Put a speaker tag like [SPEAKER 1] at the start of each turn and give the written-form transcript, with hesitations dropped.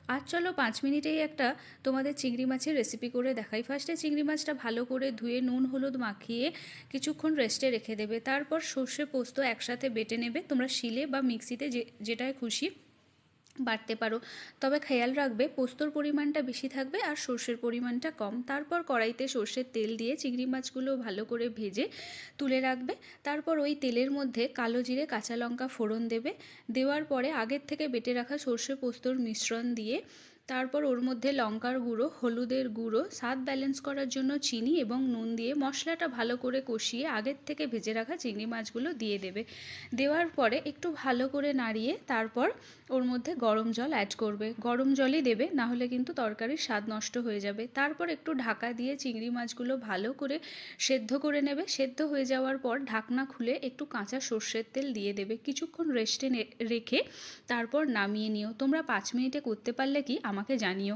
[SPEAKER 1] আজ চলো 5 মিনিটেই একটা তোমাদের চিংড়ি মাছের রেসিপি করে দেখাই। ফার্স্টে চিংড়ি মাছটা ভালো করে ধুয়ে নুন হলুদ মাখিয়ে কিছুক্ষণ রেস্টে রেখে দেবে। তারপর সর্ষে পোস্ত একসাথে বেটে নেবে। তোমরা শিলে বা মিক্সিতে যেটায় খুশি বাটতে পারো, তবে খেয়াল রাখবে পোস্তর পরিমাণটা বেশি থাকবে আর সর্ষের পরিমাণটা কম। তারপর কড়াইতে সর্ষের তেল দিয়ে চিংড়ি মাছগুলো ভালো করে ভেজে তুলে রাখবে। তারপর ওই তেলের মধ্যে কালো জিরে কাঁচা লঙ্কা ফোড়ন দেবে। দেওয়ার পরে আগের থেকে বেটে রাখা সর্ষে পোস্তর মিশ্রণ দিয়ে তারপর ওর মধ্যে লঙ্কার গুঁড়ো, হলুদের গুঁড়ো, স্বাদ ব্যালেন্স করার জন্য চিনি এবং নুন দিয়ে মশলাটা ভালো করে কষিয়ে আগের থেকে ভেজে রাখা চিংড়ি মাছগুলো দিয়ে দেবে। দেওয়ার পরে একটু ভালো করে নাড়িয়ে তারপর ওর মধ্যে গরম জল অ্যাড করবে। গরম জলই দেবে, না হলে কিন্তু তরকারির স্বাদ নষ্ট হয়ে যাবে। তারপর একটু ঢাকা দিয়ে চিংড়ি মাছগুলো ভালো করে সেদ্ধ করে নেবে। সেদ্ধ হয়ে যাওয়ার পর ঢাকনা খুলে একটু কাঁচা সর্ষের তেল দিয়ে দেবে। কিছুক্ষণ রেস্টে রেখে তারপর নামিয়ে নিও। তোমরা 5 মিনিটে করতে পারলে কি আমাকে জানিও।